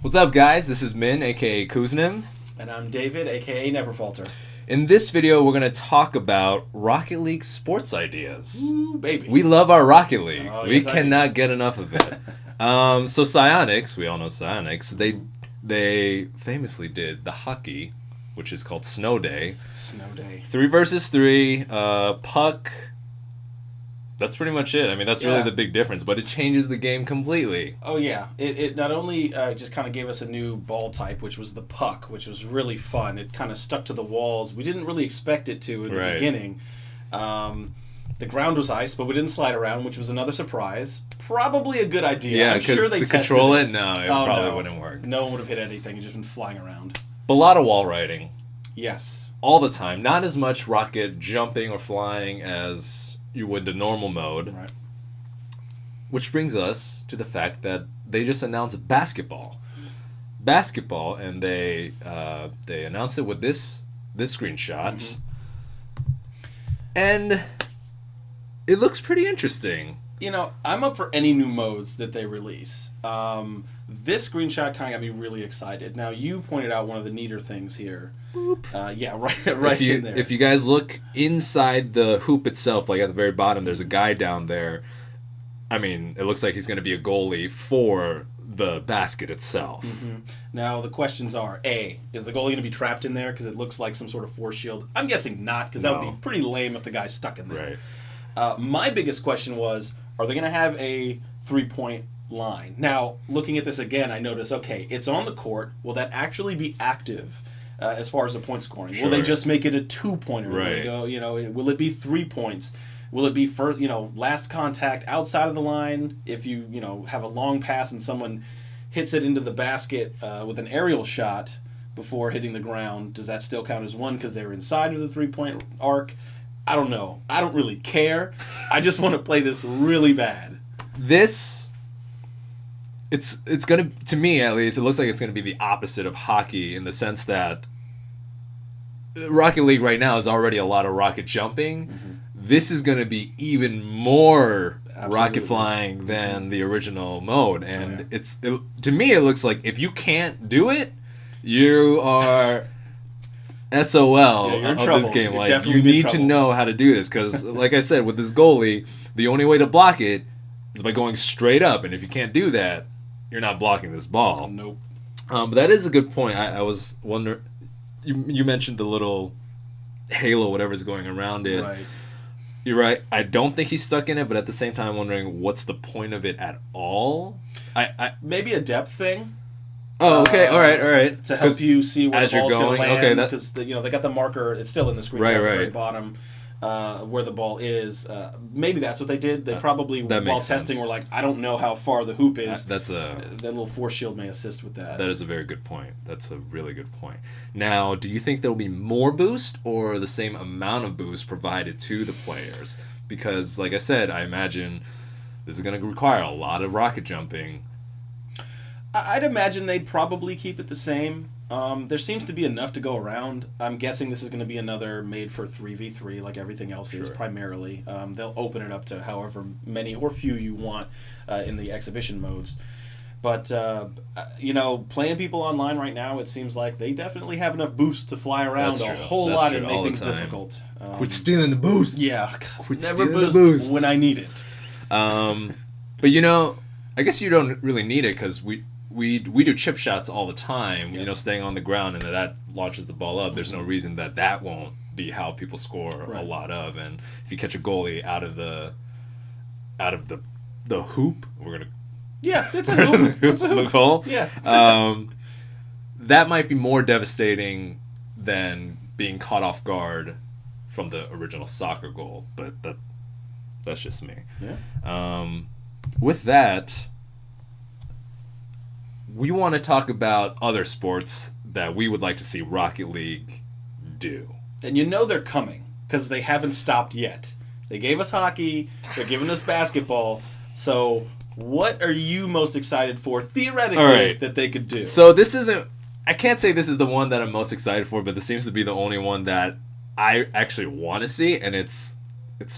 What's up, guys? This is Min, aka KooZnim. And I'm David, aka NeverFaulter. In this video, we're going to talk about Rocket League sports ideas. Ooh, baby. We love our Rocket League. Oh, We yes, I cannot get enough of it. So Psyonix, we all know Psyonix, they famously did the hockey, which is called Snow Day. Snow Day. 3 versus 3, puck. That's pretty much it. I mean, that's really the big difference, but it changes the game completely. Oh, yeah. It not only just kind of gave us a new ball type, which was the puck, which was really fun. It kind of stuck to the walls. We didn't really expect it to in the beginning. The ground was ice, but we didn't slide around, which was another surprise. Probably a good idea. Yeah, because to control it, probably wouldn't work. No one would have hit anything. It's just been flying around. But a lot of wall riding. Yes. All the time. Not as much rocket jumping or flying as you would the normal mode. Right. Which brings us to the fact that they just announced basketball. Basketball, and they announced it with this screenshot. Mm-hmm. And it looks pretty interesting. You know, I'm up for any new modes that they release. This screenshot kind of got me really excited. Now, you pointed out one of the neater things here. Boop. Right in there. If you guys look inside the hoop itself, like at the very bottom, there's a guy down there. I mean, it looks like he's going to be a goalie for the basket itself. Mm-hmm. Now, the questions are, A, is the goalie going to be trapped in there because it looks like some sort of force shield? I'm guessing not, because that would be pretty lame if the guy's stuck in there. Right. My biggest question was, are they going to have a three-point line? Now, looking at this again, I notice, okay, it's on the court. Will that actually be active as far as the point scoring? Sure. Will they just make it a two-pointer? Right. Will they go, will it be 3 points? Will it be last contact outside of the line? If you have a long pass and someone hits it into the basket with an aerial shot before hitting the ground, does that still count as one because they're inside of the three-point arc? I don't know. I don't really care. I just want to play this really bad. It's gonna, to me at least, it looks like it's gonna be the opposite of hockey in the sense that Rocket League right now is already a lot of rocket jumping. Mm-hmm. This is gonna be even more rocket flying than the original mode, and to me it looks like if you can't do it, you are SOL of this game. You're like you need to know how to do this because, like I said, with this goalie, the only way to block it is by going straight up, and if you can't do that, you're not blocking this ball. Nope. But that is a good point. I was wondering. You mentioned the little halo, whatever's going around it. Right. You're right. I don't think he's stuck in it, but at the same time, I'm wondering what's the point of it at all. Maybe a depth thing. Oh, okay. All right. To help you see where the ball's going to land. Because they got the marker. It's still in the screen at the very bottom where the ball is. Maybe that's what they did. They probably, while testing, were like, I don't know how far the hoop is. That little force shield may assist with that. That is a very good point. That's a really good point. Now, do you think there will be more boost or the same amount of boost provided to the players? Because, like I said, I imagine this is going to require a lot of rocket jumping. I'd imagine they'd probably keep it the same. There seems to be enough to go around. I'm guessing this is going to be another made for 3v3 like everything else is primarily. They'll open it up to however many or few you want in the exhibition modes. But, playing people online right now, it seems like they definitely have enough boost to fly around a whole lot and make things difficult. Quit stealing the boost. Yeah, never boost when I need it. But, I guess you don't really need it because we do chip shots all the time, staying on the ground, and that launches the ball up. There's no reason that won't be how people score a lot of. And if you catch a goalie out of the hoop, we're gonna it's a hoop. It's a hoop. Goal. Yeah. That might be more devastating than being caught off guard from the original soccer goal, but that's just me. Yeah. With that, we want to talk about other sports that we would like to see Rocket League do. And they're coming, because they haven't stopped yet. They gave us hockey, they're giving us basketball, so what are you most excited for, theoretically, that they could do? So this isn't... I can't say this is the one that I'm most excited for, but this seems to be the only one that I actually want to see, and it's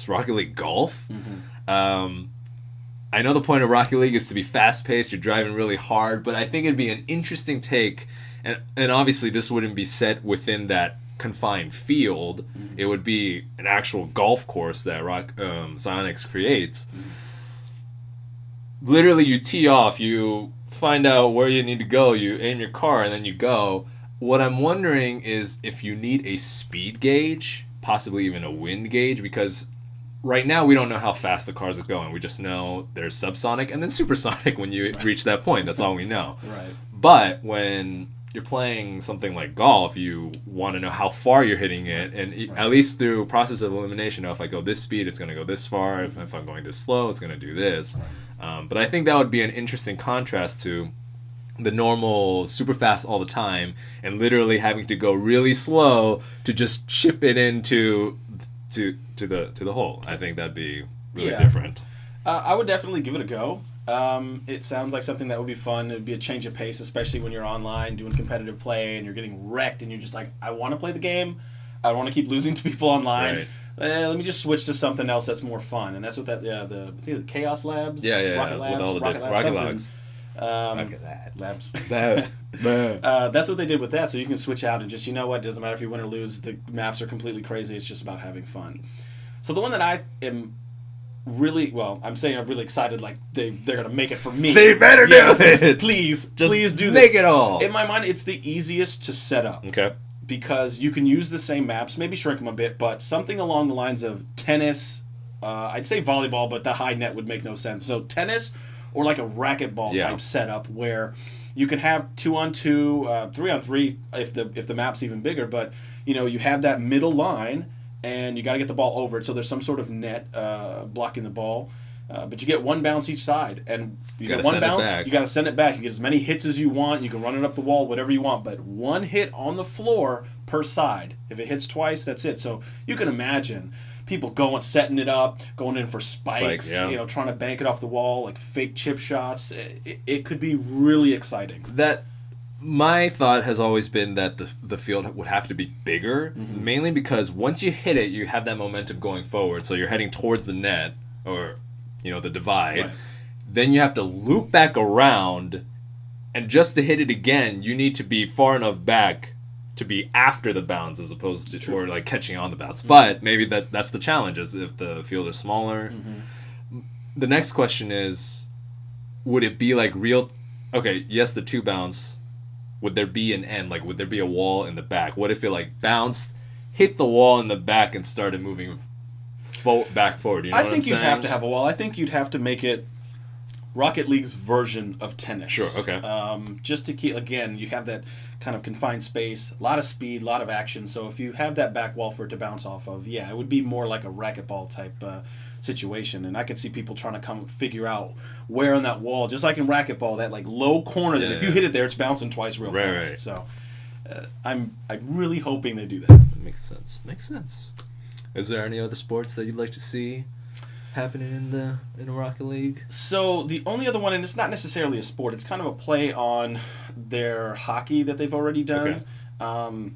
Rocket League Golf. Mm-hmm. I know the point of Rocket League is to be fast-paced, you're driving really hard, but I think it'd be an interesting take, and obviously this wouldn't be set within that confined field. It would be an actual golf course that Psyonix creates. Literally, you tee off, you find out where you need to go, you aim your car, and then you go. What I'm wondering is if you need a speed gauge, possibly even a wind gauge, because right now we don't know how fast the cars are going. We just know there's subsonic and then supersonic when you reach that point. That's all we know. Right. But when you're playing something like golf, you want to know how far you're hitting it, and at least through process of elimination, if I go this speed, it's going to go this far. If I'm going this slow, it's going to do this. But I think that would be an interesting contrast to the normal super fast all the time and literally having to go really slow to just chip it into the hole. I think that'd be really different. I would definitely give it a go. It sounds like something that would be fun. It would be a change of pace, especially when you're online doing competitive play and you're getting wrecked and you're just like, I want to play the game. I don't want to keep losing to people online. Right. Let me just switch to something else that's more fun. And that's what that the Chaos Labs, Rocket Labs, with all the Rocket Labs. Rocket Labs. Labs. That's what they did with that. So you can switch out and just, you know what, it doesn't matter if you win or lose. The maps are completely crazy. It's just about having fun. So the one that I am really, I'm really excited, like they're going to make it for me. They better do it. Please do this. Make it all. In my mind, it's the easiest to set up. Okay. Because you can use the same maps, maybe shrink them a bit, but something along the lines of tennis, I'd say volleyball, but the high net would make no sense. So tennis or like a racquetball type setup where you can have 2-on-2, 3-on-3 if the map's even bigger, but you have that middle line and you got to get the ball over it. So there's some sort of net blocking the ball. But you get one bounce each side, and you get one bounce, you got to send it back. You get as many hits as you want. You can run it up the wall, whatever you want, but one hit on the floor per side. If it hits twice, that's it. So you can imagine people setting it up, going in for spikes, trying to bank it off the wall, like fake chip shots. It could be really exciting. My thought has always been that the field would have to be bigger, mainly because once you hit it, you have that momentum going forward. So you're heading towards the net, or the divide. Right. Then you have to loop back around, and just to hit it again, you need to be far enough back to be after the bounce as opposed to or like catching on the bounce. But maybe that's the challenge, is if the field is smaller. The next question is, would it be like real? Okay, yes, the 2 bounce. Would there be an end? Like, would there be a wall in the back? What if it like bounced, hit the wall in the back, and started moving back forward? I think you'd have to have a wall. I think you'd have to make it Rocket League's version of tennis. Sure, okay. Just to keep, again, you have that kind of confined space, a lot of speed, a lot of action. So if you have that back wall for it to bounce off of, it would be more like a racquetball type situation. And I could see people trying to come figure out where on that wall, just like in racquetball, that like low corner that if you hit it there, it's bouncing twice real fast. Right. So I'm really hoping they do that. Makes sense. Is there any other sports that you'd like to see happening in the Rocket League? So the only other one, and it's not necessarily a sport, it's kind of a play on their hockey that they've already done. Okay.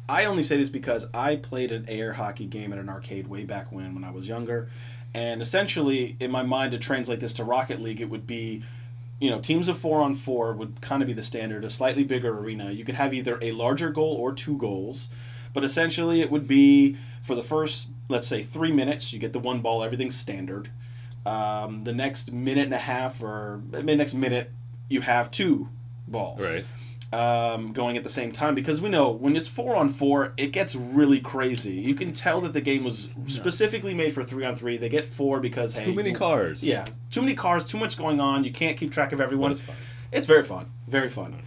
I only say this because I played an air hockey game at an arcade way back when I was younger, and essentially in my mind to translate this to Rocket League, it would be teams of 4-on-4 would kind of be the standard, a slightly bigger arena. You could have either a larger goal or 2 goals, but essentially it would be for the first, let's say, 3 minutes, you get the 1 ball, everything's standard. The next minute and a half, or maybe next minute, you have 2 balls. Right. Going at the same time, because we know when it's 4-on-4, it gets really crazy. You can tell that the game was specifically made for 3-on-3. They get 4 because, too many cars. Yeah, too many cars, too much going on. You can't keep track of everyone. It's fun. It's very fun. Very fun.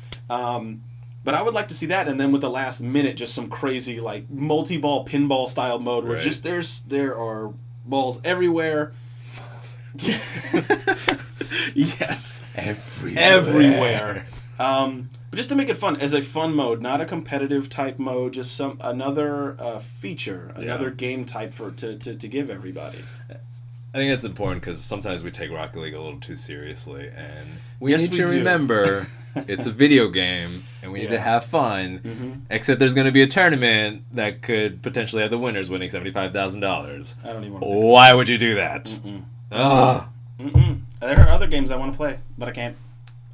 But I would like to see that, and then with the last minute, just some crazy like multi-ball pinball style mode where just there are balls everywhere. Yes, everywhere. But just to make it fun, as a fun mode, not a competitive type mode, just another feature, another game type to give everybody. I think that's important because sometimes we take Rocket League a little too seriously, and we need to remember it's a video game, and we need to have fun. Except there's going to be a tournament that could potentially have the winners winning $75,000. I don't even want to Why would you do that? There are other games I want to play, but I can't.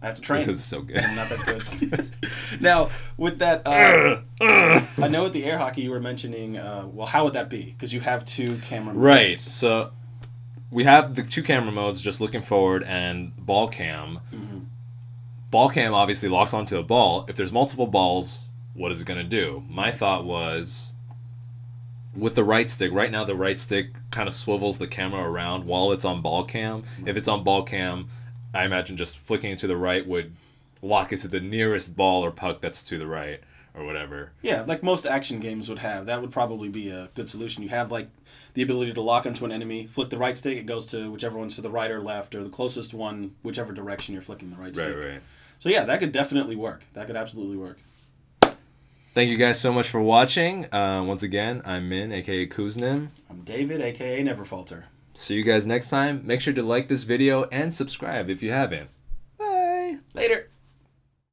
I have to train. Because it's so good. I'm not that good. Now, with that, I know with the air hockey you were mentioning, well, how would that be? Because you have 2 camera modes. Right, so we have the 2 camera modes, just looking forward, and ball cam. Mm-hmm. Ball cam obviously locks onto a ball. If there's multiple balls, what is it going to do? My thought was, with the right stick, right now the right stick kind of swivels the camera around while it's on ball cam. If it's on ball cam, I imagine just flicking it to the right would lock it to the nearest ball or puck that's to the right or whatever. Yeah, like most action games would have. That would probably be a good solution. You have like the ability to lock onto an enemy, flick the right stick, it goes to whichever one's to the right or left, or the closest one, whichever direction you're flicking the right stick. Right. So yeah, that could definitely work. That could absolutely work. Thank you guys so much for watching. Once again, I'm Min, aka KooZnim. I'm David, aka NeverFaulter. See you guys next time. Make sure to like this video and subscribe if you haven't. Bye. Later.